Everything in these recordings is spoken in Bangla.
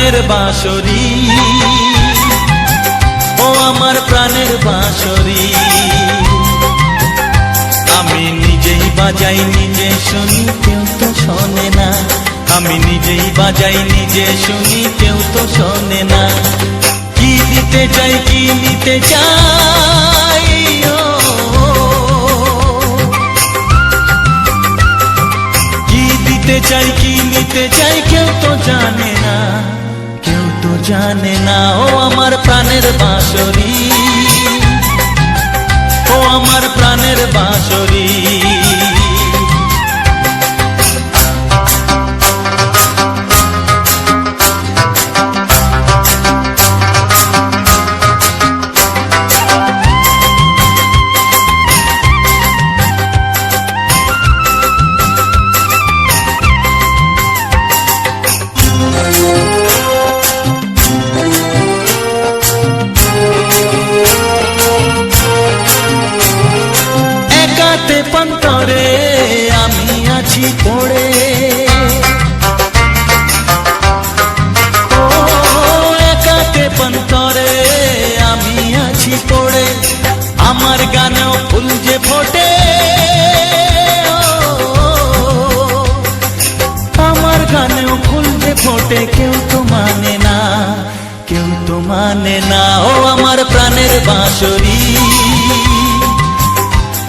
প্রাণের বাঁশরি, ও আমার প্রাণের বাঁশরি। আমি নিজেই বাজাই নিজে শুনি, কেউ তো শোনে না। আমি নিজেই বাজাই নিজে শুনি, কেউ তো শোনে না। কি দিতে চাই, কি নিতে চাই, কি দিতে চাই, কি নিতে চাই, কেউ তো জানে না, কেউ তো জানে না। ও আমার প্রাণের বাঁশরি, ও আমার প্রাণের বাঁশরি। পন্তরে আমি আছি পড়ে, ও একাতে পন্তরে আমি আছি পড়ে। আমার গানেও ফুল যে ফোটে, আমার গানেও ফুল যে ফোটে, কেউ তো মানে না, কেউ তো মানে না। ও আমার প্রাণের বাঁশরি,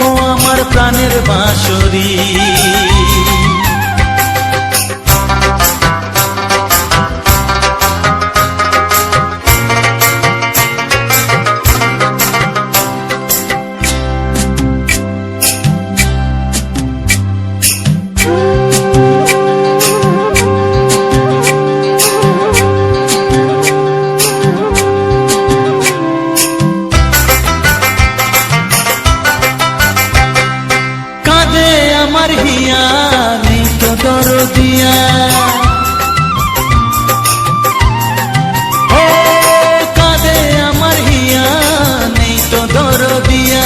ও আমার প্রাণের বাঁশরি। আমার হিয়া নেই তো দরদিয়া, ও কাঁদে আমার হিয়া নেই তো দরদিয়া।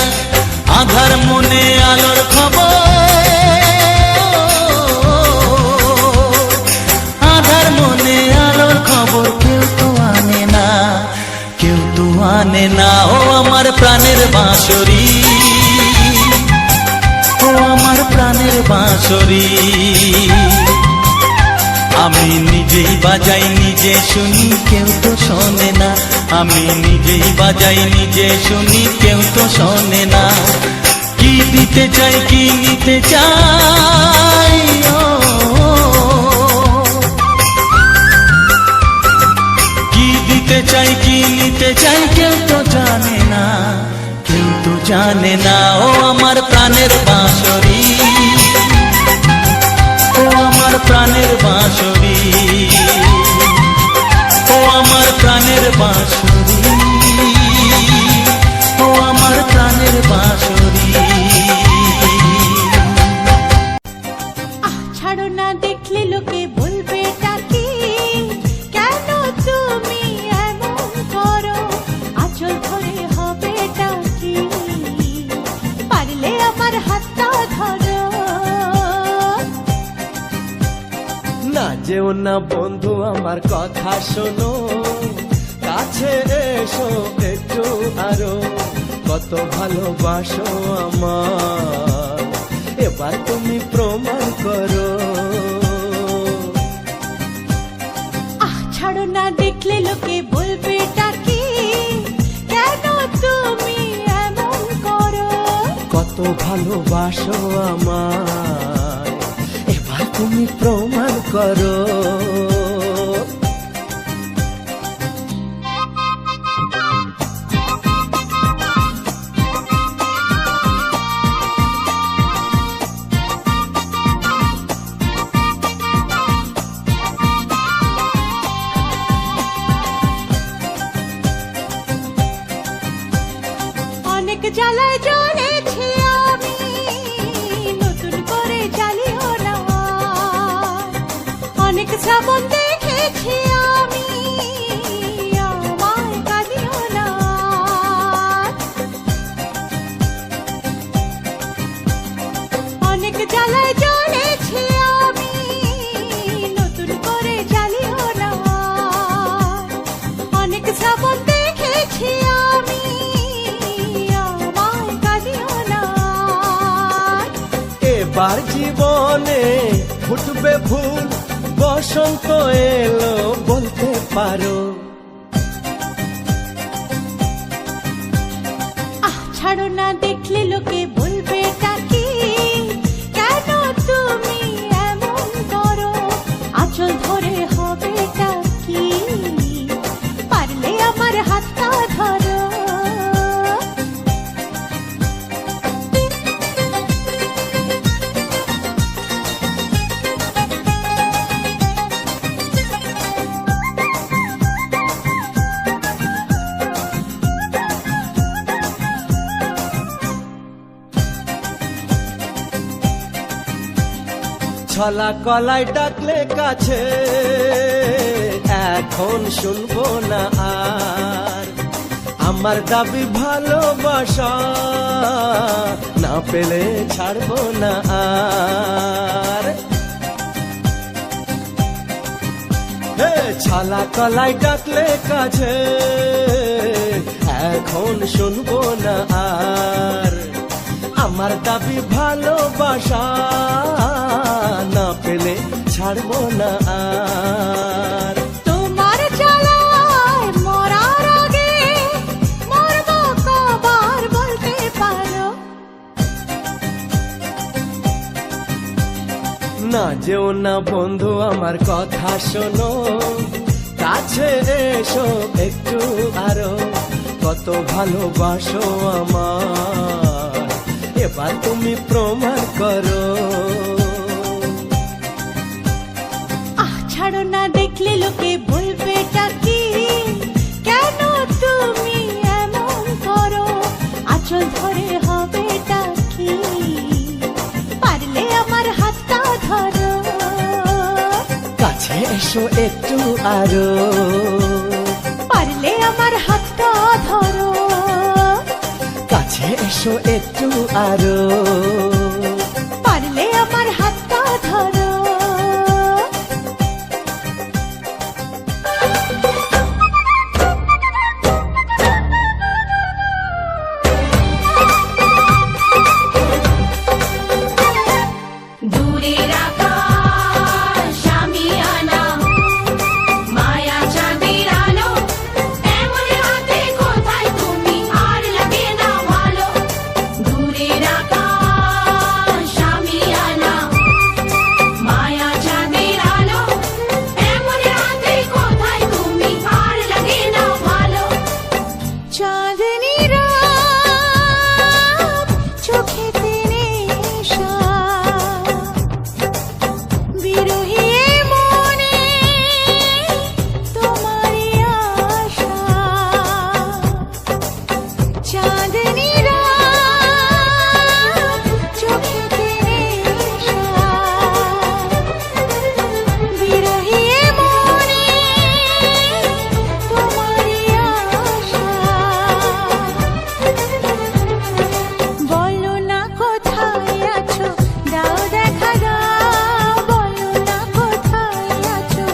আধার মনে আলোর খবর, আধার মনে আলোর খবর, কেউ তো আনে না, কেউ তো আনে না। ও আমার প্রাণের বাঁশরি, ও আমার প্রাণের বাঁশরি। আমি নিজেই বাজাই নিজে শুনি, কেউ তো শোনে না। আমি নিজেই বাজাই নিজে শুনি, কেউ তো শোনে না। কি দিতে চাই, কি নিতে চাই, কি দিতে চাই, কি নিতে চাই, কেউ তো জানে না, কেউ তো জানে না। ও আমার প্রাণের বাঁশরি, ও আমার প্রাণের বাঁশরি, ও আমার প্রাণের বাঁশরি, ও আমার প্রাণের বাঁশরি। ছাড়ো না, দেখলে লোকে বলবে টাকি, কেন তুমি এমন করো, আঁচল ধরে হবে টাকি, পারলে আমার হাতটা ধরো। না যেও না বন্ধু, আমার কথা শোনো, কাছে এসো একটু আরো। কত ভালোবাসো আমার, এবার তুমি প্রমাণ করো। ছাড়ো না, দেখলে লোকে বলবে টাকি, কেন তুমি এমন করো। কত ভালোবাসো আমার, এবার তুমি প্রমাণ করো। অনেক জ্বালায় জ্বলেছি আমি, নতুন করে জ্বালিও না। অনেক শ্রাবণ দেখেছি আমি, আমায় কাঁদিও না। অনেক জ্বালায় জ্বলেছি আমি, নতুন করে জ্বালিও না। এবার জীবনে ফুটবে ফুল, বসন্ত এলো বলতে পারো। ছাড়ো না, দেখলে লোকে বলবে টাকি, কেন তুমি এমন করো? আঁচল ধরে হবে টাকি, পারলে আমার হাতটা ধরো। ছলা কলাই ডাকলে কাছে, এখন শুনবো না আর আমার দাবি ভালোবাসা, না পেলে ছাড়বো না আর। হে ছলা কলাই ডাকলে কাছে, এখন শুনবো না আর আমার দাবি ভালোবাসা, না পেলে ছাড়বো না আর। তোমার জ্বালায় মরার আগে মরবো কবার বলতে পারো? না যেও না বন্ধু, আমার কথা শোনো, কাছে এসো একটু আরো, কত ভালোবাসো আমার, এবার তুমি প্রমাণ করো। ছাড়ো না, দেখলে লোকে বলবে টাকি, কেন তুমি এমন করো? আঁচল ধরে হবে টাকি, পারলে আমার হাতটা ধরো। কাছে এসো একটু আরো, পারলে আমার হাতটা ধরো। কাছে এসো একটু আরো, পারলে আমার হাতটা ধরো। দূরের আকাশ আমি আনা, মায়া চাঁদের আলো, এমন হাতে কোথায় তুমি আর লাগে না ভালো। দূরের আকাশ আমি আনা, মায়া চাঁদের আলো, এমন হাতে কোথায় তুমি আর লাগে না ভালো। চাঁদনি রাত, চোখেতে নেশা, বিরহী মনে তোমারই আশা। চাঁদনি রাত, চোখেতে নেশা, বিরহী মনে তোমারই আশা। বলো না কোথায় আছো, দাও দেখা দাও, বলো না কোথায় আছো,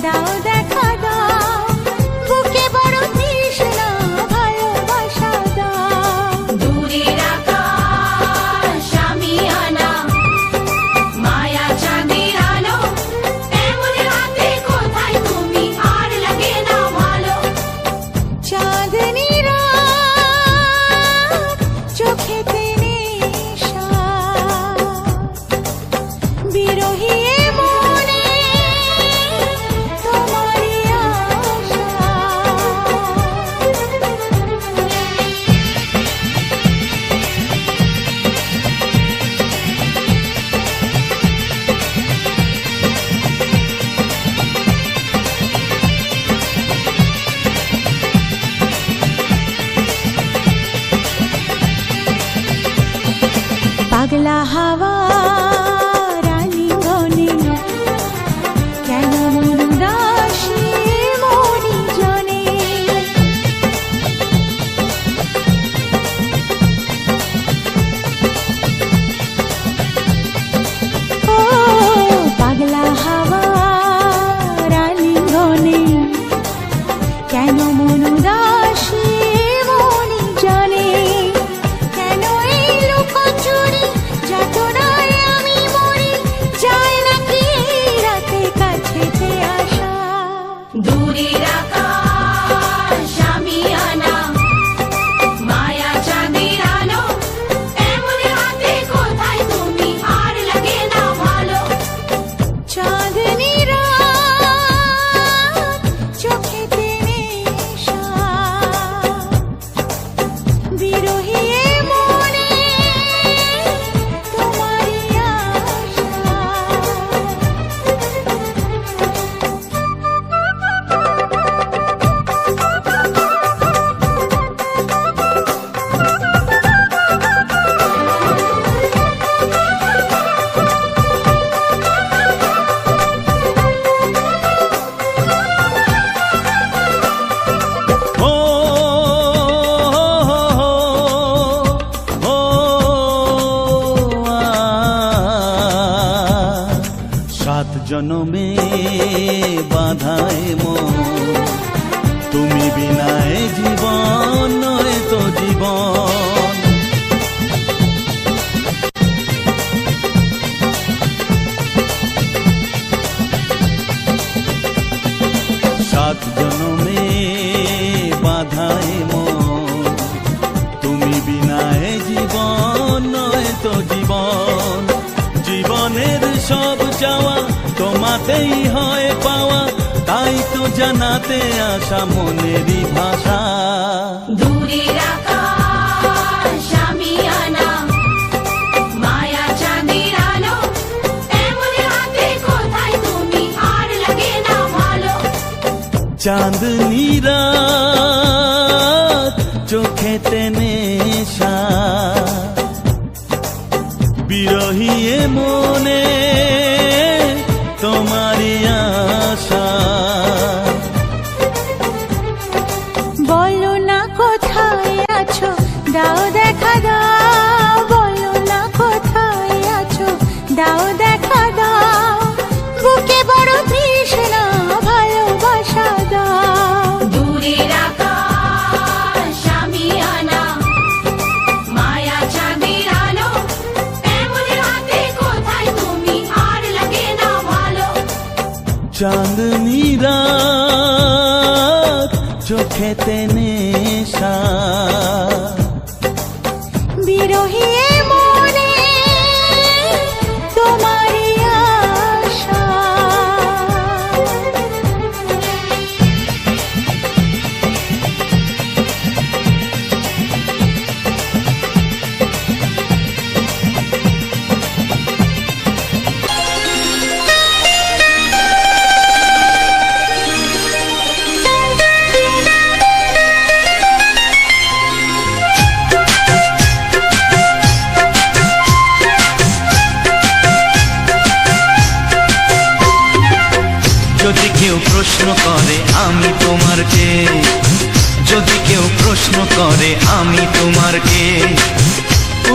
দাও দেখা দাও, বুকে বড় তৃষ্ণা ভালোবাসা দাও। দূরের আকাশ আমি আনা, মায়া চাঁদের আলো, এমন হাতে কোথায় তুমি আর লাগে না ভালো। চাঁদনি রাত, চোখেতে নেশা, বিরহী মনে তোমারই আশা। পাগলা হাওয়া রালিঙ্গনে, কেন মন উদাসী মনি জনে? ও পাগলা হাওয়া রালিঙ্গনে, কেন মন উদাসী মনি জনে? কেন এই লুকোচুরি যাতনায় আমি জনমে বাধায় মন, তুমি বিনায় জীবন নয় তো জীবন। সাত জনমে বাধায় মন, তুমি বিনায় জীবন নয় তো জীবন। জীবনের সব চাওয়া তোমাতেই হয় পাওয়া, তাই তো জানাতে আসা মনেরই ভাষা। দূরের আকাশ আমি আনা, মায়া চাঁদের আলো, এমন হাতে কোথায় তুমি আর লাগে না ভালো। চাঁদনি রাত চোখেতে নেশা, বিরহী এ মনে তোমারই আশা। বলো না কোথায় আছো, দাও দেখা দাও, বলো না কোথায় আছো, দাও দেখা দাও, বুকে বড় তৃষ্ণা ভালোবাসা দাও। দূরের আকাশ আমি আনা, মায়া চাঁদের আলো, এমন হাতে কোথায় তুমি আর লাগে না ভালো। চাঁদনি রাত চোখেতে নেশা, বিরহী এ মনে তোমারই আশা। যদি কেউ প্রশ্ন করে আমি তোমার কে, যদি কেউ প্রশ্ন করে আমি তোমার কে,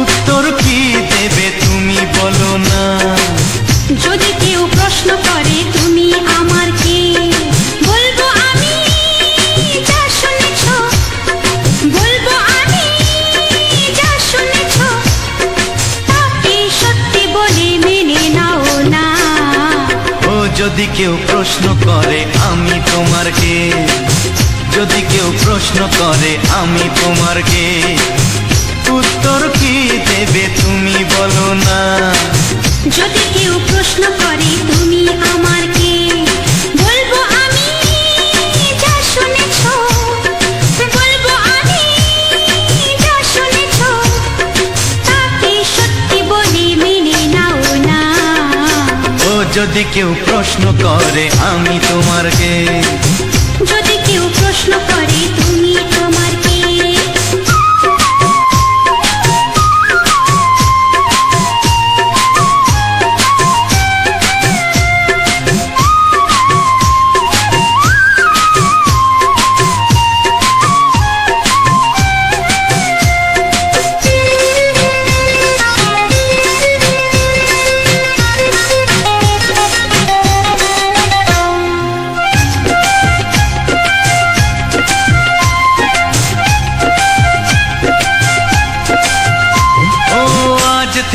উত্তর কি দেবে তুমি বলো না। যদি কেউ প্রশ্ন করে তুমি আমার কে, বলবো আমি যা শুনেছ, বলবো আমি যা শুনেছ, তাকে সত্যি বলে মেনে নাও না। ও যদি কেউ প্রশ্ন করে আমি তোমার কে, যদি কেউ প্রশ্ন করে আমি তোমার কে, উত্তর কি দেবে তুমি বলো না। যদি কেউ প্রশ্ন করে তুমি আমার কে, বলবো আমি যা শুনেছ, বলবো আমি যা শুনেছ, তাকে সত্যি বলে মেনে নাও না। ও যদি কেউ প্রশ্ন করে আমি তোমার কে, যদি কেউ প্রশ্ন করে তুমি আমার কে।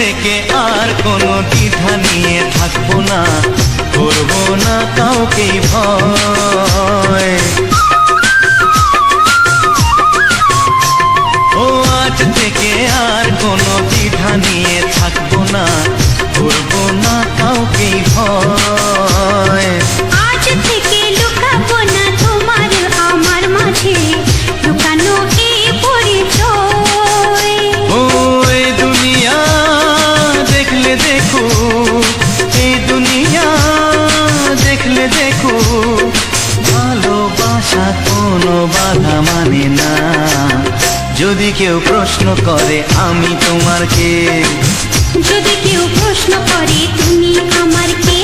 থেকে আর কোনো দ্বিধা নিয়ে থাকবো না, করবো না কাউকে ভয়। ও আজ থেকে আর কোনো দ্বিধা নিয়ে থাকবো না, করবো না কাউকে ভয়। আজ থেকে লুকাবো না তোমার আমার মাঝে লুকানো এই পরিচয়। ও এই দুনিয়া দেখলে দেখো, এই দুনিয়া দেখলে দেখো, ভালোবাসা কোনো বাধা মানে না। যদি কেউ প্রশ্ন করে আমি তোমার কে, যদি কেউ প্রশ্ন করে তুমি আমার কে।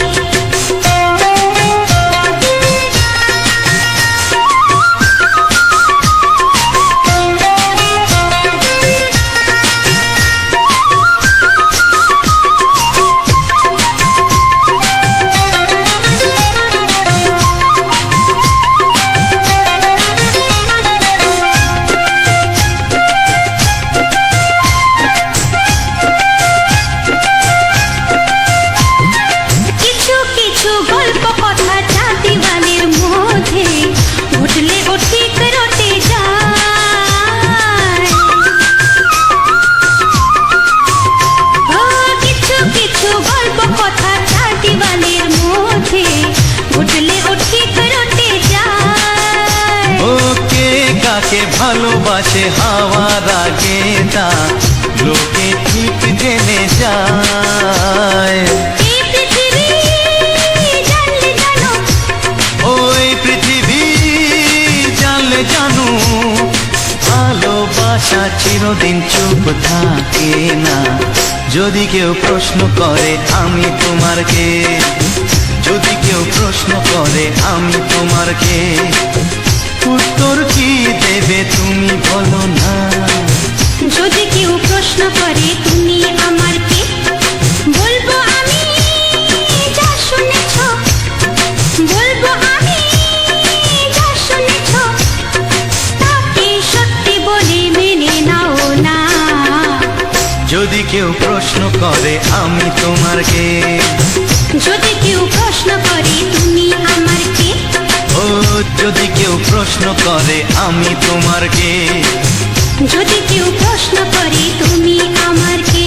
তোমাকে ভালোবাসে হাওয়ার আগে তা লোকে ঠিক জেনে যায়। এই পৃথিবী জানলে জানো, ওই পৃথিবী জানলে জানো, ভালোবাসা চিরদিন চুপ থাকে না। যদি কেউ প্রশ্ন করে আমি তোমার কে, যদি কেউ প্রশ্ন করে আমি তোমার কে, উত্তর কি দেবে তুমি বলো না। যদি কেউ প্রশ্ন করে তুমি আমার কে, বলবো আমি যা শুনেছ, বলবো আমি যা শুনেছ, তাকে সত্যি বলে মেনে নাও না। যদি কেউ প্রশ্ন করে আমি তোমার কে, যদি কেউ প্রশ্ন করে তুমি আমার কে, ও যদি কেউ প্রশ্ন করে আমি তোমার কে, যদি কেউ প্রশ্ন করে তুমি আমার কে।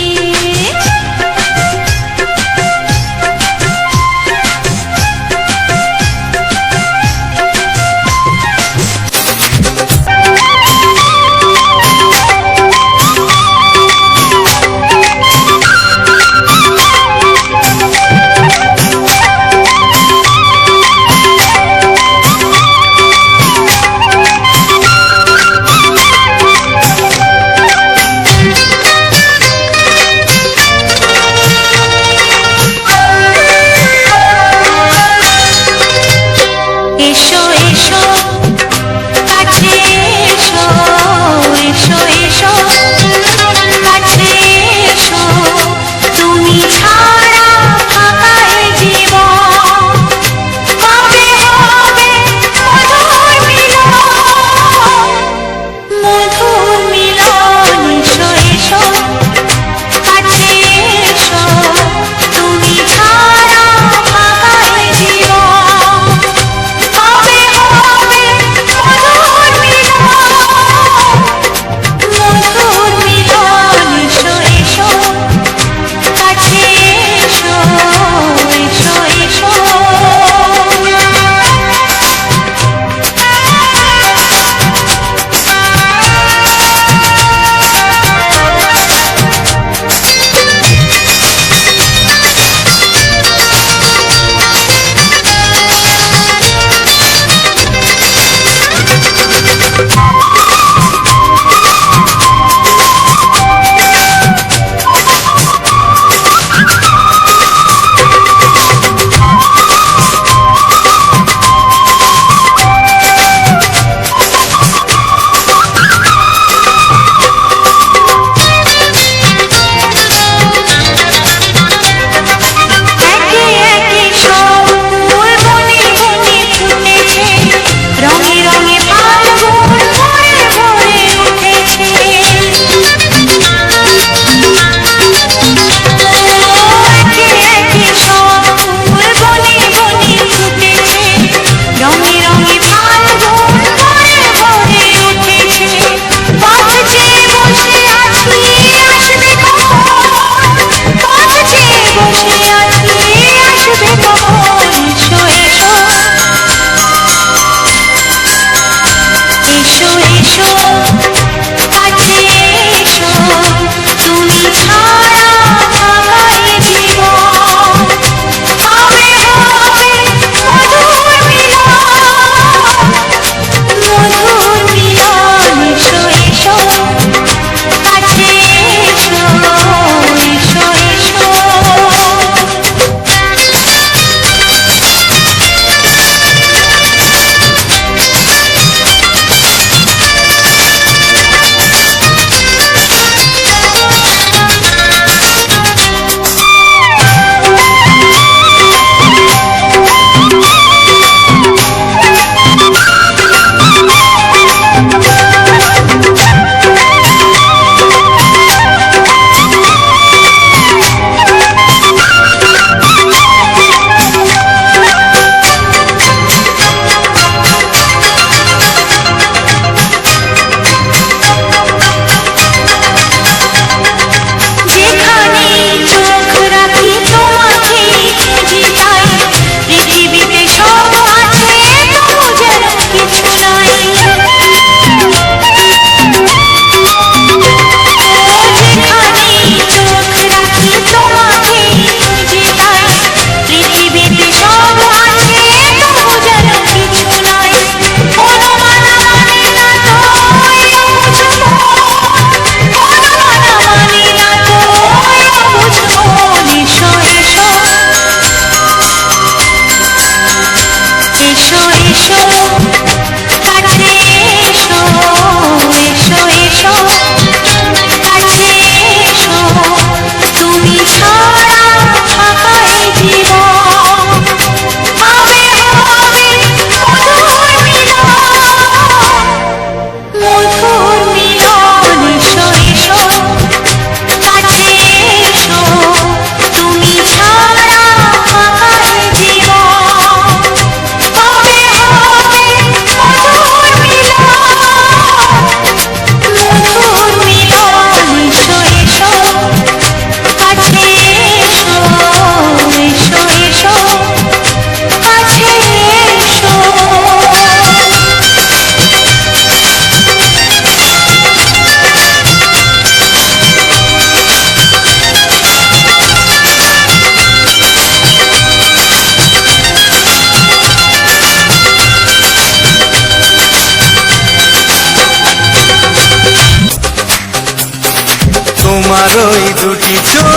তোমার ওই দুটি চোখ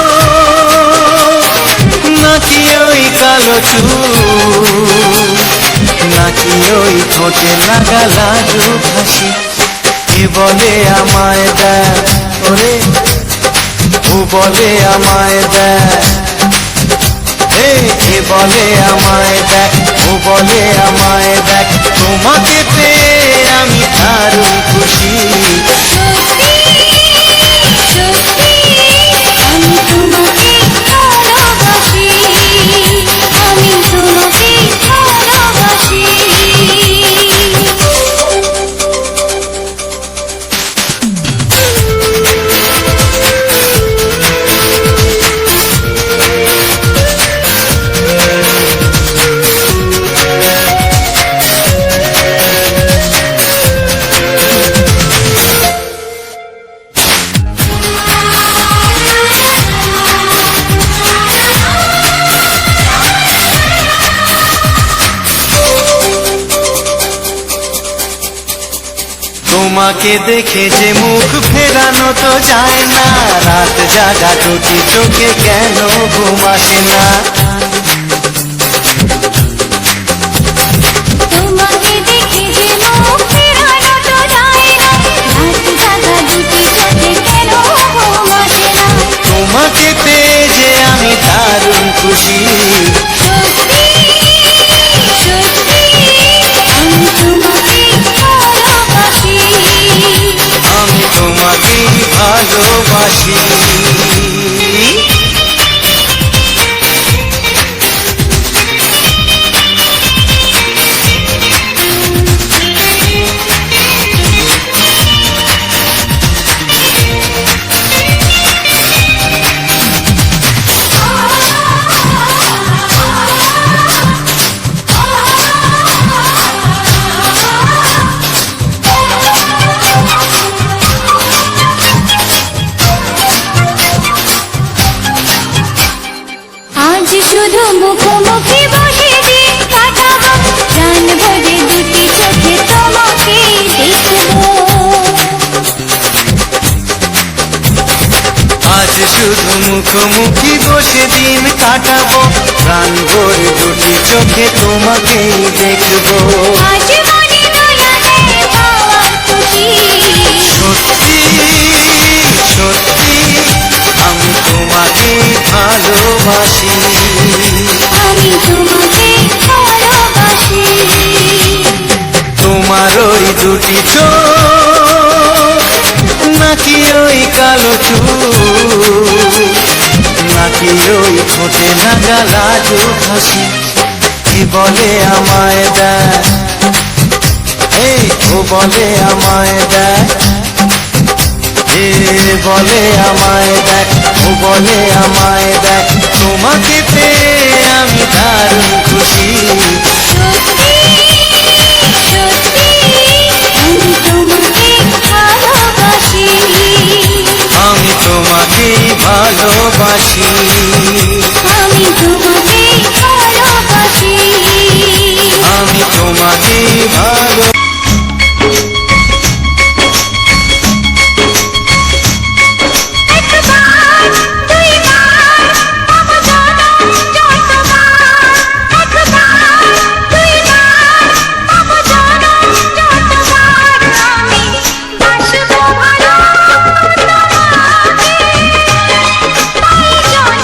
নাকি ওই কালো চুল নাকি ওই ঠোঁটে লাগা লাজুক হাসি কে বলে আমায় দেখ ওরে ও বলে আমায় দেখ কে বলে আমায় দেখ ও বলে আমায় দেখ তোমাকে পেয়ে আমি দারুণ খুশি আমি তোমাকে ভালোবাসি আমি তোমাকে ভালোবাসি তোমাকে দেখে যে মুখ ফেরানো তো যায় না রাত জাগা দুটি চোখে কেন ঘুম আসে না তোমাকে দেখে যে মুখ ফেরানো তো যায় না রাত জাগা দুটি চোখে কেন ঘুম আসে না তোমাকে পেয়ে যে আমি দারুণ খুশি সত্যি সত্যি আমি তোমাকে ভালোবাসি আমি তোমাকেই ভালোবাসি আজ শুধু মুখোমুখি বসে দিন কাটাবো প্রাণ ভরে দুটি চোখে তোমাকে দেখবো আজ শুধু মুখোমুখি বসে দিন কাটাবো প্রাণ ভরে দুটি চোখে তোমাকেই দেখবো আজ মনে নয়নে পাওয়ার খুশি সত্যি সত্যি আমি তোমাকেই ভালোবাসি আমি তোমাকে ভালোবাসি তোমার ওই দুটি চোখ নাকি ওই কালো চুল নাকি ওই ঠোঁটে লাগা লাজুক হাসি কি বলে আমায় দেখ ও বলে আমায় দেখ বলে আমায় দেখ ও বলে আমায় দেখ তোমাকে পেয়ে আমি দারুণ খুশি সত্যি সত্যি আমি তোমাকে ভালোবাসি আমি তোমাকেই ভালোবাসি আমি তোমাকে ভালোবাসি আমি তোমাকেই ভালো একবার দুইবার পাবো জনম যতবার একবার দুইবার পাবো জনম যতবার আমি বাসবো ভালো তোমাকে তাই জন্য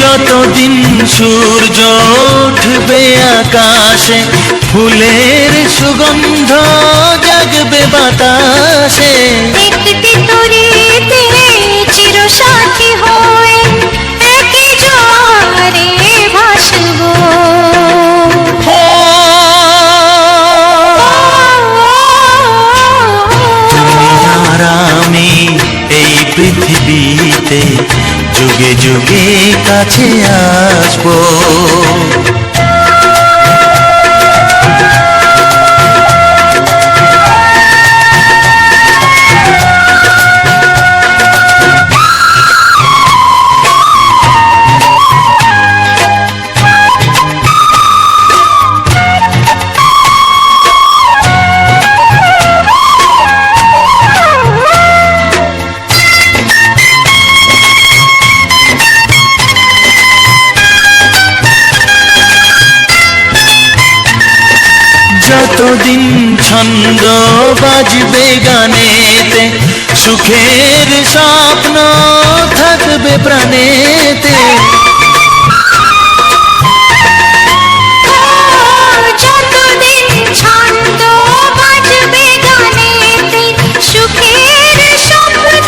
যতদিন সূর্য উঠবে আকাশে, ফুলের সুগন্ধ জাগবে বাতাসে। একটি তরিতে চিরসাথী হয়ে একই জোয়ারে ভাসবো। তুমি আর আমি এই পৃথিবীতে যুগে যুগে কাছে আসবো। যতদিন ছন্দ বাজবে গানেতে, সুখের স্বপ্ন থাকবে প্রাণেতে। যতদিন ছন্দ বাজবে গানেতে, সুখের স্বপ্ন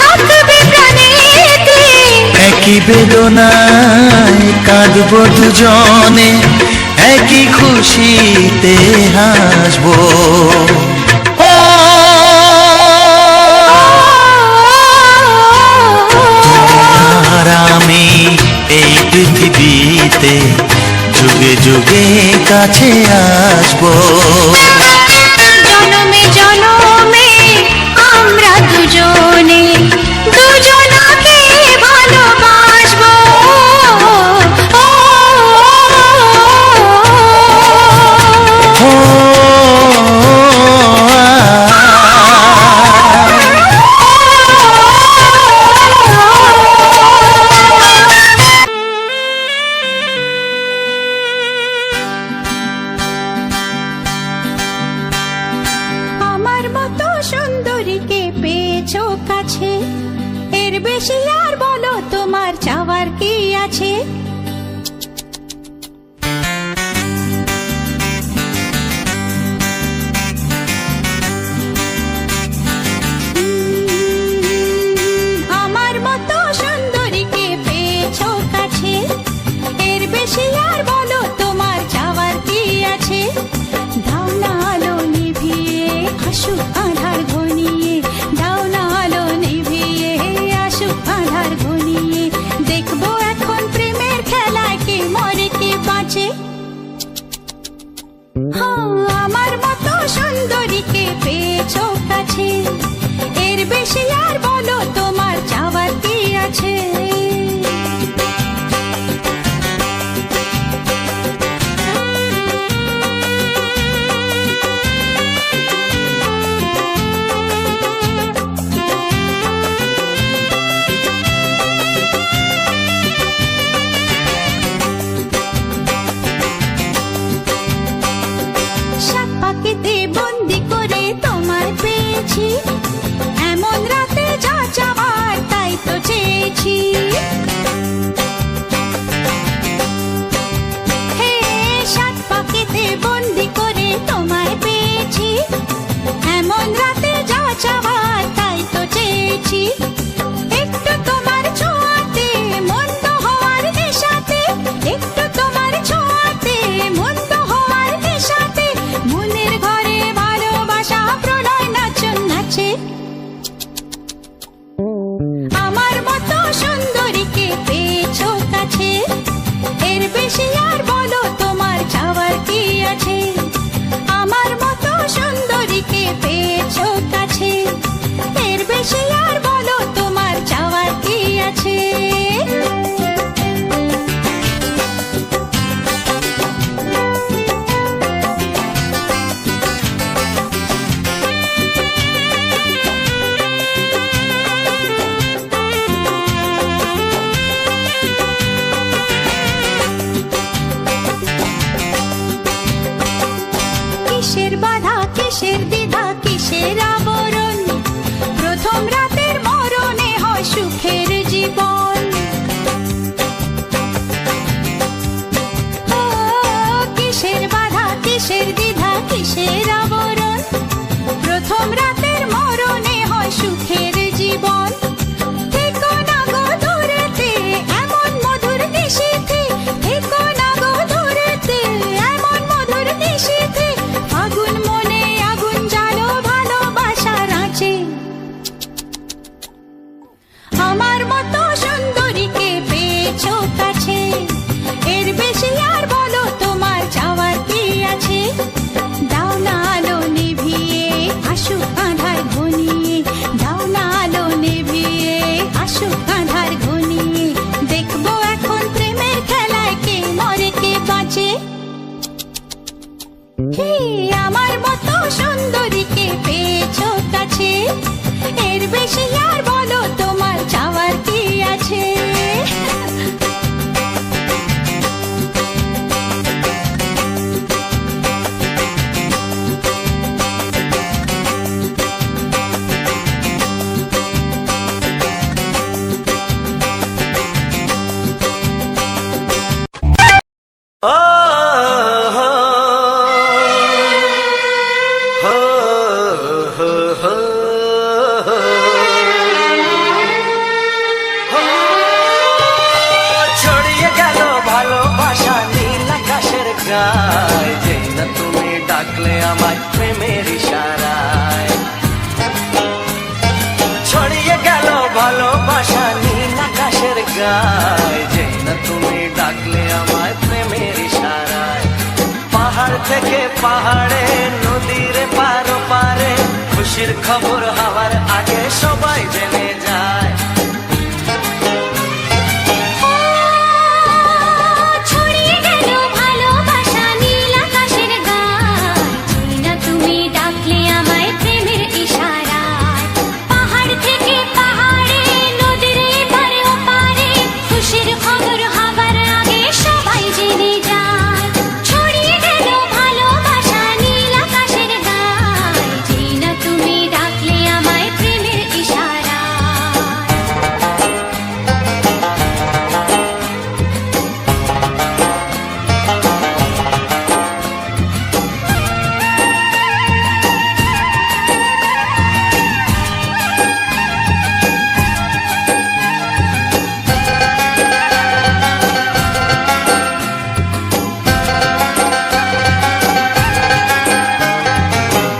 থাকবে প্রাণেতে। একই বেদনায় কাঁদবো দুজনে, একই খুশিতে হাসবো। আর আমি এই পৃথিবীতে যুগে যুগে কাছে আসবো। জনমে জনমে আমরা দুজনে দুজনাকে ভালোবাসবো। আমার মতো সুন্দরীকে পেয়েছো কাছে, এর বেশি আর বলো তোমার চাওয়ার কি আছে? আমার মতো সুন্দরীকে পেয়েছো কাছে, এর বেশি আর বলো তোমার চাওয়ার কি আছে? দাও না আলো নিভিয়ে আসুক আধার ঘনিয়ে, দাও না আলো নিভিয়ে আসুক আধার ঘনিয়ে। দেখবো এখন প্রেমের খেলায় কে মরে কে বাঁচে। হ্যাঁ, আমার মতো সুন্দরীকে পেয়েছো কাছে, এর বেশি আর বলো তোমার চাওয়ার কি আছে? সাত পাখিতে বন্দি করে তোমার পেয়েছি, এমন রাতে যা চাওয়ার তাই তো চেয়েছি। হে, সাত পাখিতে বন্দি করে তোমায় পেয়েছি, এমন রাতে যা চাওয়ার তাই তো চেয়েছি। একটু তোমার ছোঁয়াতে মন্দ হওয়ার নেশাতে, একটু তোমার ছোঁয়াতে মন্দ হওয়ার নেশাতে, মনের ঘরে ভালোবাসা প্রলয় নাচন নাচে। আমার মতো সুন্দরীকে পেয়েছো কাছে, এর বেশি আর বলো তোমার চাওয়ার কি আছে? আমার মতো সুন্দরীকে পেয়েছো কাছে, এর বেশি আর বলো তোমার চাওয়ার কি আছে? বেশি আর বলো তোমার চাওয়ার কি আছে। ও হো হো হো হো ছড়িয়ে গেল ভালোবাসা নীল আকাশের গায়, যেই না তুমি ডাকলে আমার প্রেমের ইশারায়। ছড়িয়ে গেল ভালোবাসা নীল আকাশের গায়, যেই না তুমি ডাকলে আমার প্রেমের ইশারায়। পাহাড় থেকে পাহাড়ে নদীর পারো পারে খুশির খবর হওয়ার আগে সবাই জেনে যায়। ছড়িয়ে গেল ভালোবাসা নীল আকাশের গায়, যেই না তুমি ডাকলে আমায় প্রেমের ইশারায়। পাহাড় থেকে পাহাড়ে নদীর এপারে ওপারে খুশির খবর হবার আগে সবাই জেনে যায়। ছড়িয়ে গেল ভালোবাসা নীল আকাশের গায়, যেই না তুমি ডাকলে আমায় প্রেমের ইশারায়।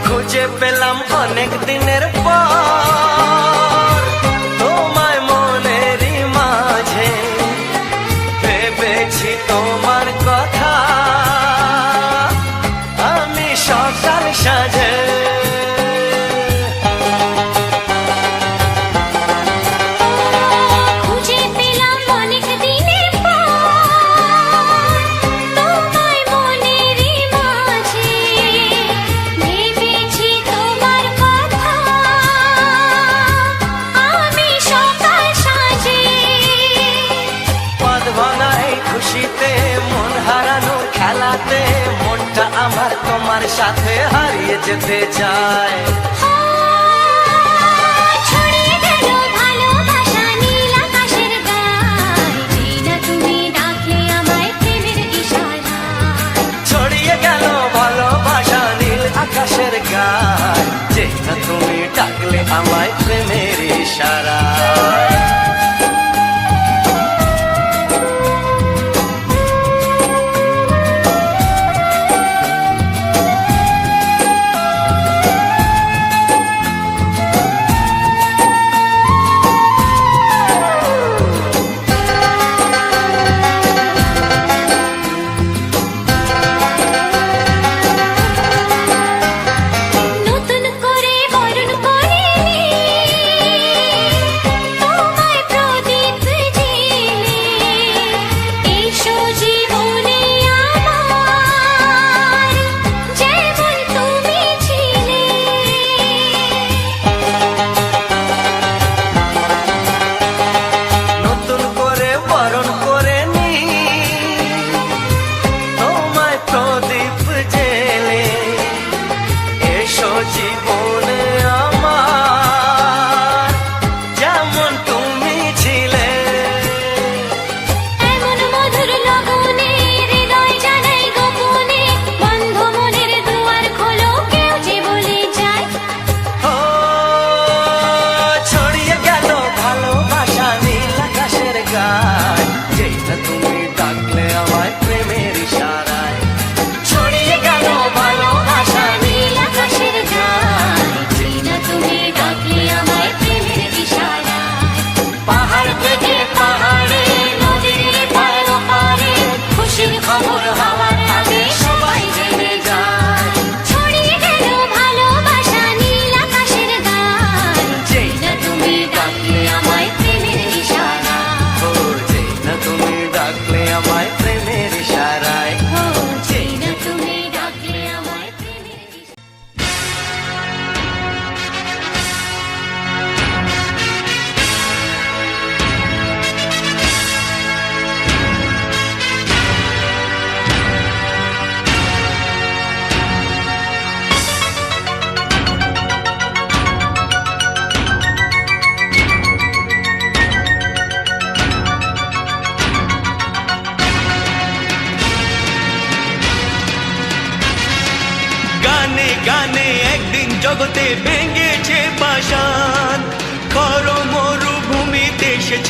খুঁজে পেলাম অনেক দিনের পর তোমায় মনেরই মাঝে, ভেবেছি তোমার কথা আমি সকাল সাজে। খুঁজে পেলাম অনেক দিনের পর তোমায় মনেরই মাঝে, ভেবেছি তোমার কথা আমি সকাল সাজে। পদ ভাঙা এই খুশিতে মন হারানোর খেলাতে মনটা আমার তোমার সাথে হারিয়ে যেতে চায়। ছড়িয়ে গেল ভালোবাসা নীল আকাশের গায়, যেই না তুমি ডাকলে আমায় প্রেমের ইশারায়। ছড়িয়ে গেল ভালোবাসা নীল আকাশের গায়, যেই না তুমি ডাকলে আমায় প্রেমের ইশারায়। নতুন করে বরণ করে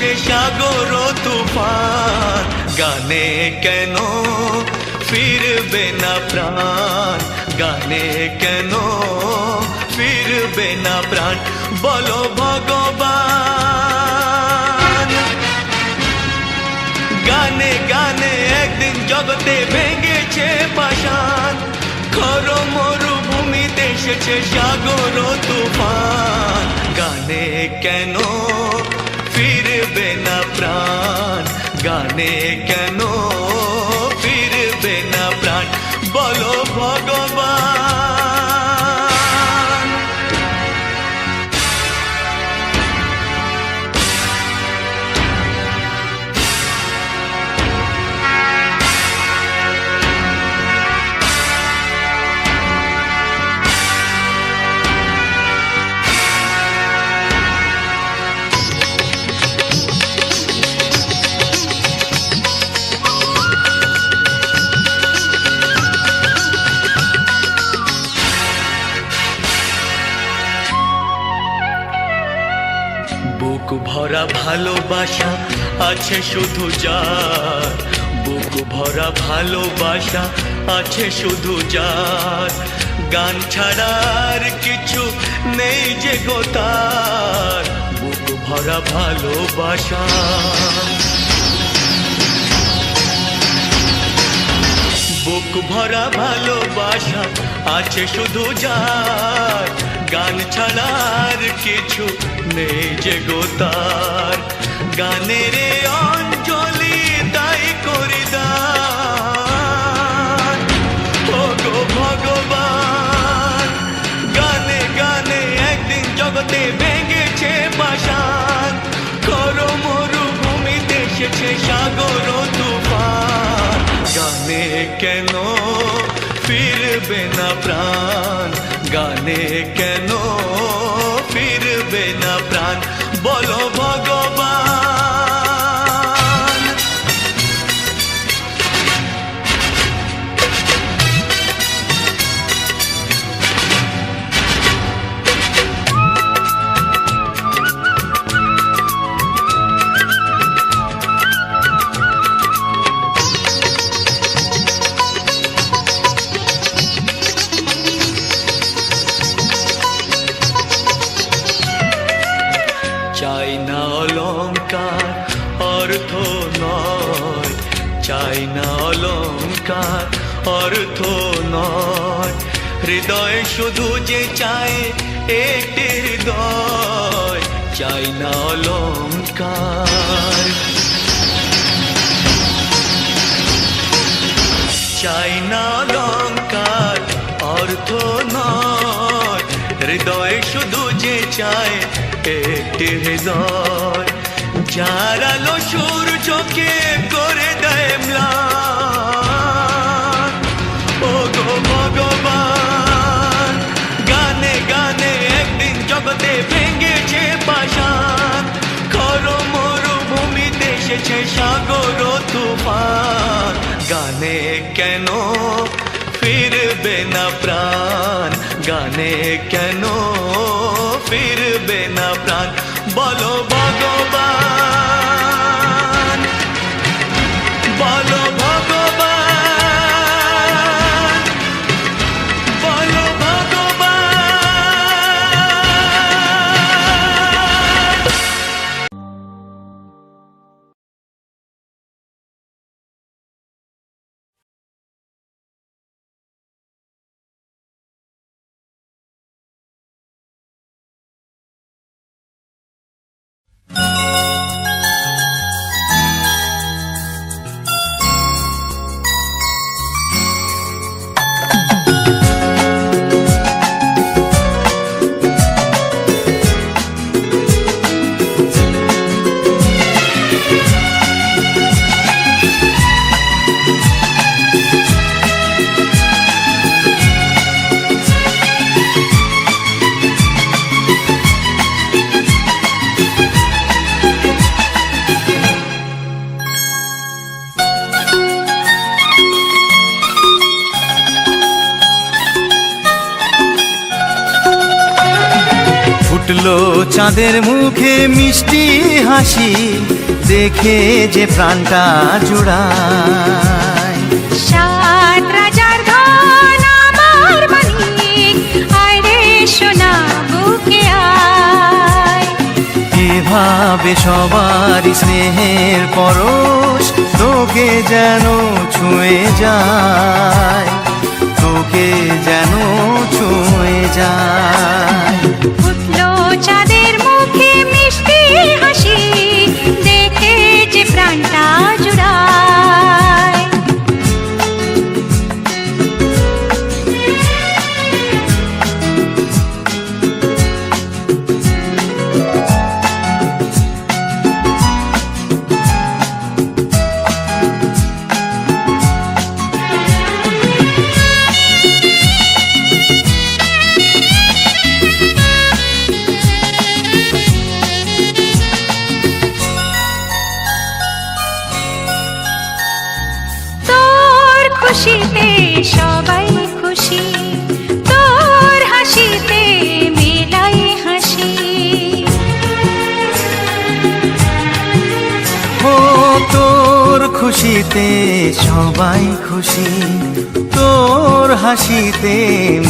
এসেছে সাগর তুফান, গানে কেন ফিরবে না প্রাণ, গানে কেন ফিরবে না প্রাণ, বলো ভগবান। গানে গানে একদিন জগতে ভেঙেছে পাষাণ, খর মরুভূমিতে এসেছে সাগর তুফান, গানে কেন ফিরবে না প্রাণ, গানে কেন ফিরবে না প্রাণ, বলো ভগবান। বুক ভরা ভালোবাসা আছে শুধু যার, বুক ভরা ভালোবাসা আছে শুধু যার, গান ছাড়ার কিছু নেই যে গো তার, বুক ভরা ভালোবাসা। বুক ভরা ভালোবাসা আছে শুধু যার, গান ছাড়ার কিছু নেই যে গো তার, গানের অঞ্জলি তাই করি দান, ও গো ভগবান। গানে গানে একদিন জগতে ভেঙেছে পাষাণ, খর মরুভূমিতে এসেছে সাগর তুফান, গানে কেন ফিরবে না প্রাণ, গানে কেন ফিরবে না প্রাণ, বলো ভগবান। চাই না অলংকার অর্থ নয়, চাই না অলংকার অর্থ নয়, হৃদয় শুধু যে চায় একটি হৃদয়, চাই না অলংকার। চাই না অলংকার অর্থ নয়, হৃদয় শুধু যে চায় একটি হৃদয়, যার আলো সূর্যকে করে দেয় ম্লান, ও গো ভগবান। গানে গানে একদিন জগতে ভেঙেছে পাষাণ, খর মরুভূমিতে এসেছে সাগর তুফান, গানে কেন ফিরবে না প্রাণ, গানে কেন ফিরবে না প্রাণ, বলো ভগবান, বলো ভগবান, বলো ভগবান। ফুটলো চাঁদের মুখে মিষ্টি হাসি, দেখে যে প্রাণটা জুড়ায়। সাত রাজার ধন আমার মানিক, আয় রে সোনা বুকে আয়। এভাবে সবার স্নেহের পরশ তোকে যেন ছুঁয়ে যায়, তোকে যেন ছুঁয়ে যায়। ফুটলো চাঁদের মুখে মিষ্টি হাসি, দেখে যে প্রাণটা জুড়ায়। তোর খুশিতে সবাই খুশি, তোর হাসিতে মেলাই হাসি। ও তোর খুশিতে সবাই খুশি, তোর হাসিতে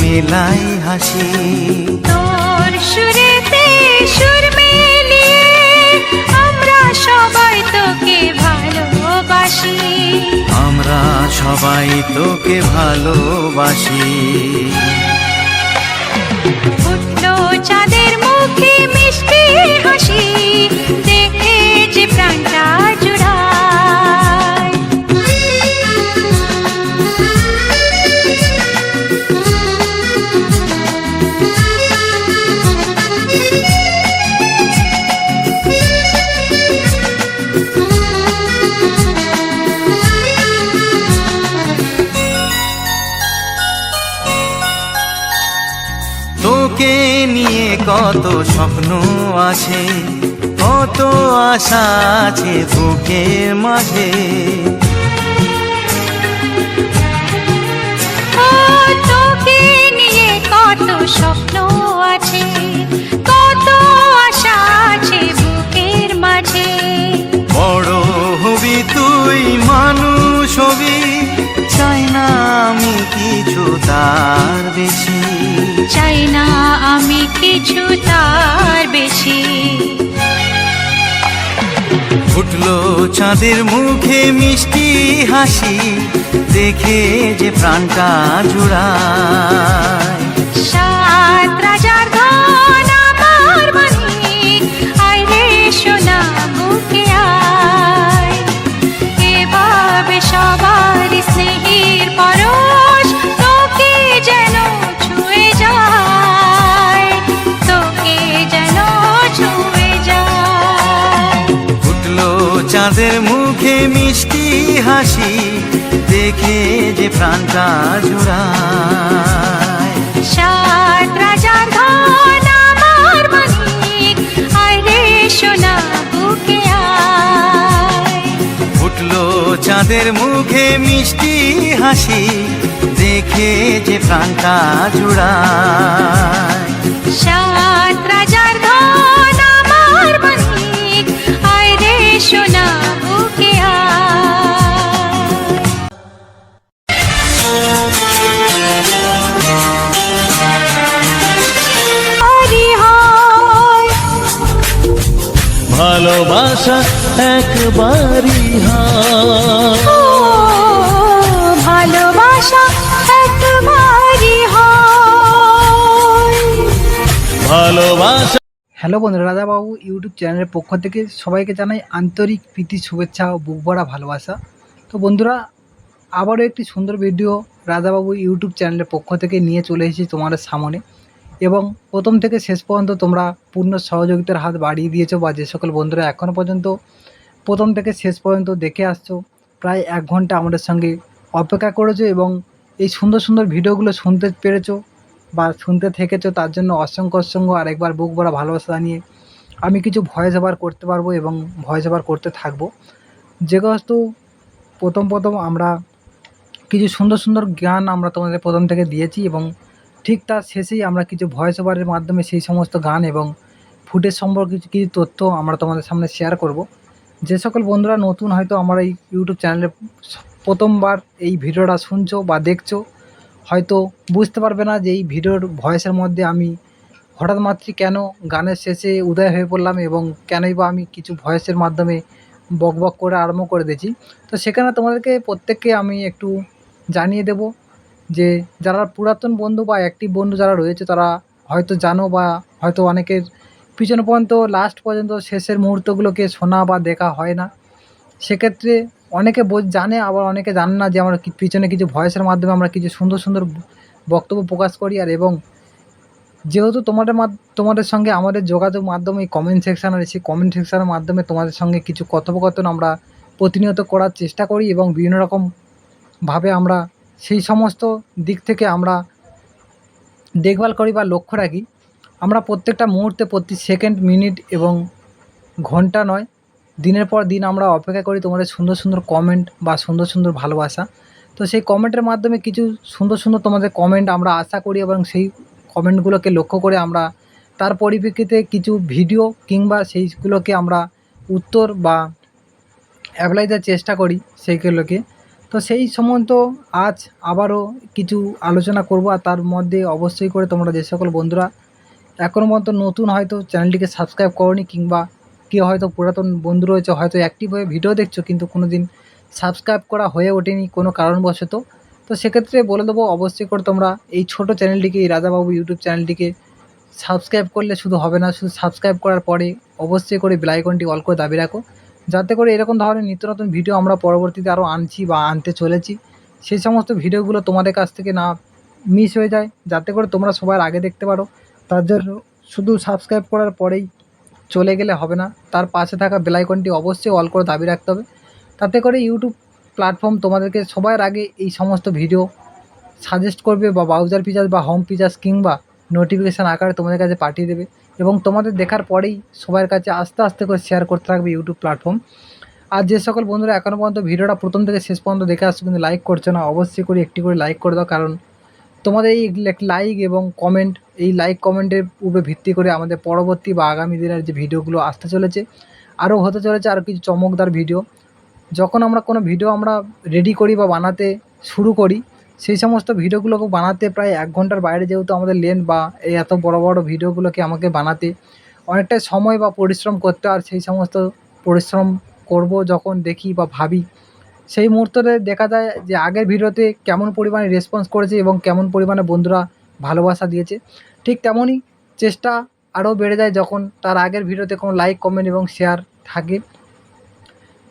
মেলাই হাসি। তোর সুরেতে সুর মিলিয়ে আমরা সবাই তোকে ভালোবাসি। আমরা সবাই তোকে ভালোবাসি। ফুটলো চাঁদের মুখে মিষ্টি হাসি, দেখে যে প্রাণটা জুড়ায়। তোকে নিয়ে কত স্বপ্ন আছে, কত আশা আছে বুকের মাঝে। ও তোকে নিয়ে কত স্বপ্ন আছে, কত আশা আছে বুকের মাঝে। বড় হবি তুই মানুষ হবি, চাই না আমি কিছু তার বেশি। চাই না আমি কিছু তার বেশি। ফুটলো চাঁদের মুখে মিষ্টি হাসি, দেখে যে প্রাণটা জুড়ায়। সাত রাজার ধন আমার মানিক, আয় রে সোনা বুকে আয়। এভাবে সবার স্নেহের পরশ তোকে যেন ছুঁয়ে যায়, তোকে যেন ছুঁয়ে যায়। ফুটলো চাঁদের মুখে মিষ্টি হাসি, দেখে যে প্রাণটা জুড়ায়। সাত রাজার ধন আমার মানিক, আয় রে সোনা বুকে আয়। ফুটলো চাঁদের মুখে মিষ্টি হাসি, দেখে যে প্রাণটা জুড়ায়। সাত রাজার ধন আমার মানিক, আয় রে সোনা বুকে আয়। হরি হয় ভালোবাসা একবারই হয়, ও ভালোবাসা একবারই হয়। ভালোবাসা। হ্যালো বন্ধুরা, রাজাবাবু ইউটিউব চ্যানেলের পক্ষ থেকে সবাইকে জানাই আন্তরিক প্রীতি শুভেচ্ছা ও বুক ভরা ভালোবাসা। তো বন্ধুরা, আবারও একটি সুন্দর ভিডিও রাজাবাবু ইউটিউব চ্যানেলের পক্ষ থেকে নিয়ে চলে এসেছি তোমাদের সামনে। এবং প্রথম থেকে শেষ পর্যন্ত তোমরা পূর্ণ সহযোগিতার হাত বাড়িয়ে দিয়েছো, বা যে সকল বন্ধুরা এখনও পর্যন্ত প্রথম থেকে শেষ পর্যন্ত দেখে আসছো, প্রায় 1 ঘন্টা আমাদের সঙ্গে অপেক্ষা করেছো এবং এই সুন্দর সুন্দর ভিডিওগুলো শুনতে পেরেছো বা শুনতে থেকেছো, তার জন্য অসংখ্য অসংখ্য আরেকবার বুক ভরা ভালোবাসা জানিয়ে আমি কিছু ভয়েস ওভার করতে পারবো এবং ভয়েস ওভার করতে থাকবো। যেহেতু প্রথম আমরা কিছু সুন্দর সুন্দর গান আমরা তোমাদের প্রথম থেকে দিয়েছি এবং ঠিক তার শেষেই আমরা কিছু ভয়েস ওভারের মাধ্যমে সেই সমস্ত গান এবং ফুটেজ সম্পর্কে কিছু কিছু তথ্য আমরা তোমাদের সামনে শেয়ার করব। যে সকল বন্ধুরা নতুন হয়তো আমার এই ইউটিউব চ্যানেলে প্রথমবার এই ভিডিওটা শুনছো বা দেখছো, হয়তো বুঝতে পারবে না যে এই ভিডিওর ভয়েসের মধ্যে আমি হঠাৎ মাত্রই কেন গানের শেষে উদয় হয়ে পড়লাম এবং কেনই বা আমি কিছু ভয়েসের মাধ্যমে বক বক করে আরম্ভ করে দিয়েছি। তো সেখানে তোমাদেরকে প্রত্যেককে আমি একটু জানিয়ে দেব যে যারা পুরাতন বন্ধু বা অ্যাক্টিভ বন্ধু যারা রয়েছে তারা হয়তো জানো বা হয়তো অনেকের পিছনে পর্যন্ত লাস্ট পর্যন্ত শেষের মুহূর্তগুলোকে শোনা বা দেখা হয় না। সেক্ষেত্রে অনেকে জানে, আবার অনেকে জানে না যে আমরা পিছনে কিছু ভয়েসের মাধ্যমে আমরা কিছু সুন্দর সুন্দর বক্তব্য প্রকাশ করি। আর এবং যেহেতু তোমাদের সঙ্গে আমাদের যোগাযোগ মাধ্যমে এই কমেন্ট সেকশান, আর সেই কমেন্ট সেকশানের মাধ্যমে তোমাদের সঙ্গে কিছু কথোপকথন আমরা প্রতিনিয়ত করার চেষ্টা করি এবং বিভিন্ন রকমভাবে আমরা সেই সমস্ত দিক থেকে আমরা দেখভাল করি বা লক্ষ্য রাখি। আমরা প্রত্যেকটা মুহূর্তে, প্রতি সেকেন্ড, মিনিট এবং ঘন্টা নয়, দিনের পর দিন আমরা অপেক্ষা করি তোমাদের সুন্দর সুন্দর কমেন্ট বা সুন্দর সুন্দর ভালোবাসা। তো সেই কমেন্টের মাধ্যমে কিছু সুন্দর সুন্দর তোমাদের কমেন্ট আমরা আশা করি এবং সেই কমেন্টগুলোকে লক্ষ্য করে আমরা তার পরিপ্রেক্ষিতে কিছু ভিডিও কিংবা সেইগুলোকে আমরা উত্তর বা অ্যাপ্লাই দেওয়ার চেষ্টা করি সেইগুলোকে। তো সেই সম্বন্ধ আজ আবারও কিছু আলোচনা করব। আর তার মধ্যে অবশ্যই করে তোমরা যে সকল বন্ধুরা এখনও পর্যন্ত নতুন হয়তো চ্যানেলটিকে সাবস্ক্রাইব করোনি, কিংবা কেউ হয়তো পুরাতন বন্ধু রয়েছে হয়তো অ্যাক্টিভ হয়ে ভিডিও দেখছো কিন্তু কোনো দিন সাবস্ক্রাইব করা হয়ে ওঠেনি কোনো কারণবশত, তো সেক্ষেত্রে বলে দেবো অবশ্যই করে তোমরা এই ছোট চ্যানেলটিকে, এই রাজাবাবু ইউটিউব চ্যানেলটিকে সাবস্ক্রাইব করলে শুধু হবে না, শুধু সাবস্ক্রাইব করার পরে অবশ্যই করে বেল আইকনটি অল করে দাবি রাখো, যাতে করে এরকম ধরনের নিত্য নতুন ভিডিও আমরা পরবর্তীতে আরও আনছি বা আনতে চলেছি সেই সমস্ত ভিডিওগুলো তোমাদের কাছ থেকে না মিস হয়ে যায়, যাতে করে তোমরা সবার আগে দেখতে পারো। তার জন্য শুধু সাবস্ক্রাইব করার পরেই চলে গেলে হবে না, তার পাশে থাকা বেল আইকনটি অবশ্যই অল করে দাবি রাখতে হবে। তাতে করে ইউটিউব প্ল্যাটফর্ম তোমাদেরকে সবার আগে এই সমস্ত ভিডিও সাজেস্ট করবে বা ব্রাউজার ফিচার্স বা হোম ফিচার্স কিংবা নোটিফিকেশান আকারে তোমাদের কাছে পাঠিয়ে দেবে এবং তোমাদের দেখার পরেই সবার কাছে আস্তে আস্তে করে শেয়ার করতে থাকবে ইউটিউব প্ল্যাটফর্ম। আর যে সকল বন্ধুরা এখনও পর্যন্ত ভিডিওটা প্রথম থেকে শেষ পর্যন্ত দেখে আসছো কিন্তু লাইক করছো না, অবশ্যই করে একটি করে লাইক করে দাও, কারণ তোমাদের এই লাইক এবং কমেন্ট, এই লাইক কমেন্টের উপরে ভিত্তি করে আমাদের পরবর্তী বা আগামী দিনের যে ভিডিওগুলো আসতে চলেছে আরও হতে চলেছে আরও কিছু চমকদার ভিডিও। যখন আমরা কোনো ভিডিও আমরা রেডি করি বা বানাতে শুরু করি, সেই সমস্ত ভিডিওগুলোকে বানাতে প্রায় 1 ঘন্টার বাইরে যেহেতু আমাদের লেন্থ বা এই এত বড় বড় ভিডিওগুলোকে আমাকে বানাতে অনেকটাই সময় বা পরিশ্রম করতে, আর সেই সমস্ত পরিশ্রম করব যখন দেখি বা ভাবি সেই মুহূর্তে দেখা যায় যে আগের ভিডিওতে কেমন পরিমাণে রেসপন্স করেছে এবং কেমন পরিমাণে বন্ধুরা ভালোবাসা দিয়েছে, ঠিক তেমনই চেষ্টা আরও বেড়ে যায় যখন তার আগের ভিডিওতে কোনো লাইক, কমেন্ট এবং শেয়ার থাকে।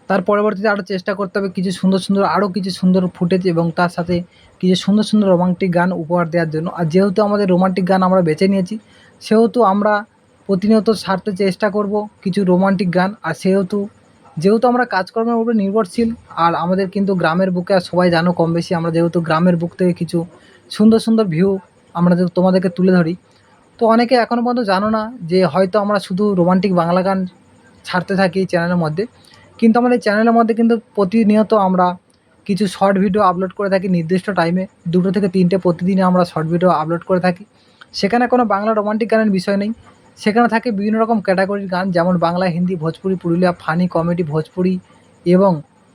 তার পরবর্তীতে আরও চেষ্টা করতে হবে কিছু সুন্দর সুন্দর, আরও কিছু সুন্দর ফুটেজ এবং তার সাথে কিছু সুন্দর সুন্দর রোমান্টিক গান উপহার দেওয়ার জন্য। আর যেহেতু আমাদের রোমান্টিক গান আমরা বেছে নিয়েছি, সেহেতু আমরা প্রতিনিয়ত ছাড়তে চেষ্টা করব কিছু রোমান্টিক গান। আর যেহেতু আমরা কাজকর্মের উপরে নির্ভরশীল, আর আমাদের কিন্তু গ্রামের বুকে, আর সবাই জানো কম বেশি আমরা যেহেতু গ্রামের বুক থেকে কিছু সুন্দর সুন্দর ভিউ আমরা তোমাদেরকে তুলে ধরি। তো অনেকে এখনও পর্যন্ত জানো না যে হয়তো আমরা শুধু রোমান্টিক বাংলা গান ছাড়তে থাকি এই চ্যানেলের মধ্যে, কিন্তু আমাদের চ্যানেলের মধ্যে কিন্তু প্রতিনিয়ত আমরা কিছু শর্ট ভিডিও আপলোড করে থাকি নির্দিষ্ট টাইমে, 2 থেকে 3টে প্রতিদিনে আমরা শর্ট ভিডিও আপলোড করে থাকি। সেখানে কোনো বাংলা রোমান্টিক গানের বিষয় নেই, সেখানে থাকে বিভিন্ন রকম ক্যাটাগরির গান, যেমন বাংলা, হিন্দি, ভোজপুরি, পুরুলিয়া, ফানি, কমেডি, ভোজপুরি এবং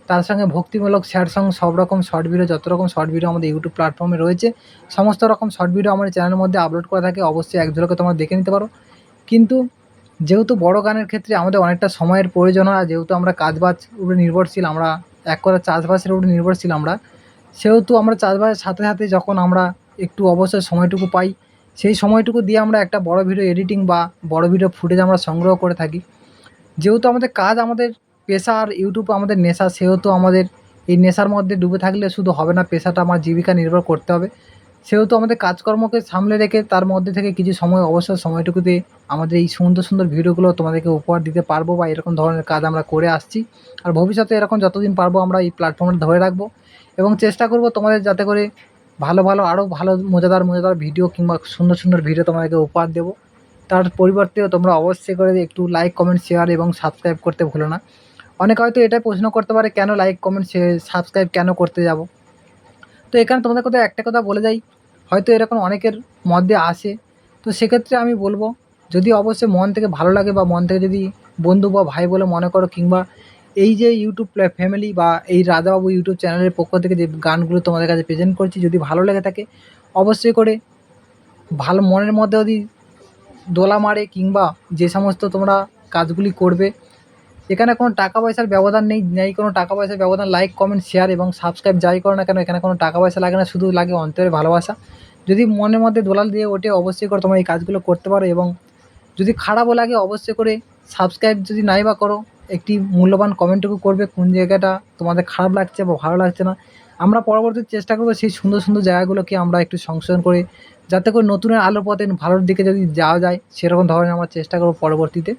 তার সঙ্গে ভক্তিমূলক স্যাড সং, সব রকম শর্ট ভিডিও, যত রকম শর্ট ভিডিও আমাদের ইউটিউব প্ল্যাটফর্মে রয়েছে সমস্ত রকম শর্ট ভিডিও আমাদের চ্যানেলের মধ্যে আপলোড করে থাকে। অবশ্যই এক ঝলকে তোমরা দেখে নিতে পারো। কিন্তু যেহেতু বড় গানের ক্ষেত্রে আমাদের অনেকটা সময়ের প্রয়োজন হয়, যেহেতু আমরা কাজবাজ উপরে নির্ভরশীল, আমরা এক কথা চাষবাসের উপরে নির্ভরশীল আমরা, সেহেতু আমরা চাষবাসের সাথে সাথে যখন আমরা একটু অবসর সময়টুকু পাই, সেই সময়টুকু দিয়ে আমরা একটা বড় ভিডিও এডিটিং বা বড় ভিডিও ফুটেজ আমরা সংগ্রহ করে থাকি। যেহেতু আমাদের কাজ, আমাদের পেশা, আর ইউটিউব আমাদের নেশা, সেহেতু আমাদের এই নেশার মধ্যে ডুবে থাকলে শুধু হবে না, পেশাটা আমার জীবিকা নির্ভর করতে হবে। সেহেতু আমাদের কাজকর্মকে সামলে রেখে তার মধ্যে থেকে কিছু সময়, অবসর সময়টুকুতে আমাদের এই সুন্দর সুন্দর ভিডিওগুলো তোমাদেরকে উপহার দিতে পারবো, বা এরকম ধরনের কাজ আমরা করে আসছি। আর ভবিষ্যতে এরকম যতদিন পারবো আমরা এই প্ল্যাটফর্মটা ধরে রাখবো এবং চেষ্টা করব তোমাদের যাতে করে ভালো ভালো, আরও ভালো মজাদার ভিডিও কিংবা সুন্দর সুন্দর ভিডিও তোমাদেরকে উপহার দেবো। তার পরিবর্তেও তোমরা অবশ্যই করে একটু লাইক, কমেন্ট, শেয়ার এবং সাবস্ক্রাইব করতে ভুলো না। অনেকে হয়তো এটাই প্রশ্ন করতে পারে কেন লাইক, কমেন্ট, সাবস্ক্রাইব কেন করতে যাব। তো এখানে তোমাদের কথা একটা কথা বলে যাই, হয়তো এরকম অনেকের মধ্যে আসে, তো সেক্ষেত্রে আমি বলবো যদি অবশ্যই মন থেকে ভালো লাগে বা মন থেকে যদি বন্ধু বা ভাই বলে মনে করো, কিংবা এই যে ইউটিউব ফ্যামিলি বা এই রাজাবাবু ইউটিউব চ্যানেলের পক্ষ থেকে যে গানগুলো তোমাদের কাছে প্রেজেন্ট করছি, যদি ভালো লেগে থাকে অবশ্যই করে ভালো মনের মধ্যে যদি দোলা মারে, কিংবা যে সমস্ত তোমরা কাজগুলি করবে, এখানে কোনো টাকা পয়সার ব্যবধান নেই কোনো টাকা পয়সার ব্যবধান। লাইক, কমেন্ট, শেয়ার এবং সাবস্ক্রাইব যাই করো না কেন, এখানে কোনো টাকা পয়সা লাগে না, শুধু লাগে অন্তরের ভালোবাসা। যদি মনের মধ্যে দোলাল দিয়ে ওঠে অবশ্যই করে তোমরা এই কাজগুলো করতে পারো। এবং যদি খারাপও লাগে অবশ্যই করে সাবস্ক্রাইব যদি নাই বা করো, একটি মূল্যবান কমেন্টটুকু করবে কোন জায়গাটা তোমাদের খারাপ লাগছে বা ভালো লাগছে না। আমরা পরবর্তীতে চেষ্টা করবো সেই সুন্দর সুন্দর জায়গাগুলোকে আমরা একটু সংশোধন করে, যাতে করে নতুনের আলো পথে ভালোর দিকে যদি যাওয়া যায় সেরকম ধরনের আমরা চেষ্টা করবো পরবর্তীতে।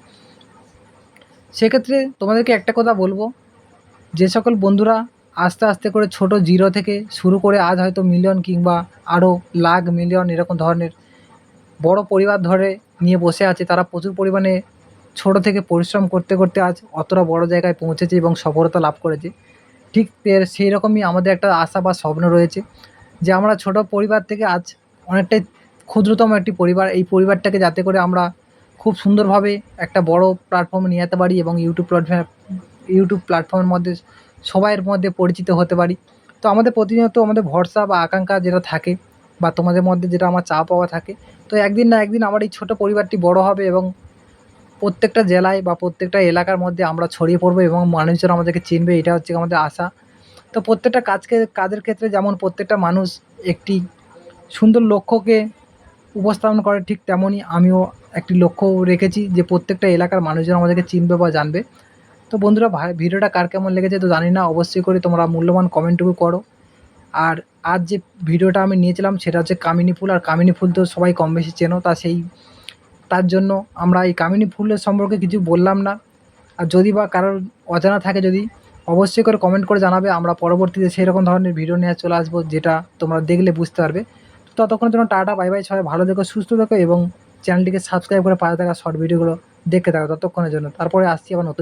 সেক্ষেত্রে তোমাদেরকে একটা কথা বলবো, যে সকল বন্ধুরা আস্তে আস্তে করে ছোট জিরো থেকে শুরু করে আজ হয়তো মিলিয়ন কিংবা আরও লাখ মিলিয়ন এরকম ধরনের বড় পরিবার ধরে নিয়ে বসে আছে, তারা প্রচুর পরিমাণে ছোট থেকে পরিশ্রম করতে করতে আজ অতটা বড় জায়গায় পৌঁছেছে এবং সফলতা লাভ করেছে। ঠিক সেই রকমই আমাদের একটা আশা বা স্বপ্ন রয়েছে যে আমরা ছোট পরিবার থেকে আজ অনেকটাই ক্ষুদ্রতম একটি পরিবার, এই পরিবারটাকে যাতে করে আমরা খুব সুন্দরভাবে একটা বড় প্ল্যাটফর্মে নিয়ে যেতে পারি এবং ইউটিউব প্ল্যাটফর্মের মধ্যে সবাইয়ের মধ্যে পরিচিত হতে পারি। তো আমাদের প্রতিনিয়ত আমাদের ভরসা বা আকাঙ্ক্ষা যেটা থাকে, বা তোমাদের মধ্যে যেটা আমার চা পাওয়া থাকে, তো একদিন না একদিন আমার এই ছোটো পরিবারটি বড় হবে এবং প্রত্যেকটা জেলায় বা প্রত্যেকটা এলাকার মধ্যে আমরা ছড়িয়ে পড়বো এবং মানুষজন আমাদেরকে চিনবে, এটা হচ্ছে আমাদের আশা। তো প্রত্যেকটা কাজের ক্ষেত্রে যেমন প্রত্যেকটা মানুষ একটি সুন্দর লক্ষ্যকে উপস্থাপন করে, ঠিক তেমনই আমিও একটি লক্ষ্য রেখেছি যে প্রত্যেকটা এলাকার মানুষজন আমাদেরকে চিনবে বা জানবে। তো বন্ধুরা, ভিডিওটা কার কেমন লেগেছে তো জানি না, অবশ্যই করে তোমরা মূল্যবান কমেন্টটুকু করো। আর আজ যে ভিডিওটা আমি নিয়েছিলাম সেটা হচ্ছে কামিনী ফুল, আর কামিনী ফুল তো সবাই কম বেশি চেনো, তার জন্য আমরা এই কামিনী ফুলের সম্পর্কে কিছু বললাম না। আর যদি বা কারোর অজানা থাকে, যদি অবশ্যই করে কমেন্ট করে জানাবে, আমরা পরবর্তীতে সেই রকম ধরনের ভিডিও নিয়ে চলে আসবো যেটা তোমরা দেখলে বুঝতে পারবে। ততক্ষণের জন্য টাটা, বাই বাই, সবাই ভালো থেকো, সুস্থ থেকো এবং চ্যানেলটিকে সাবস্ক্রাইব করে পাশে থাকা শর্ট ভিডিওগুলো দেখতে থাকো ততক্ষণের জন্য। তারপরে আসছি আবার নতুন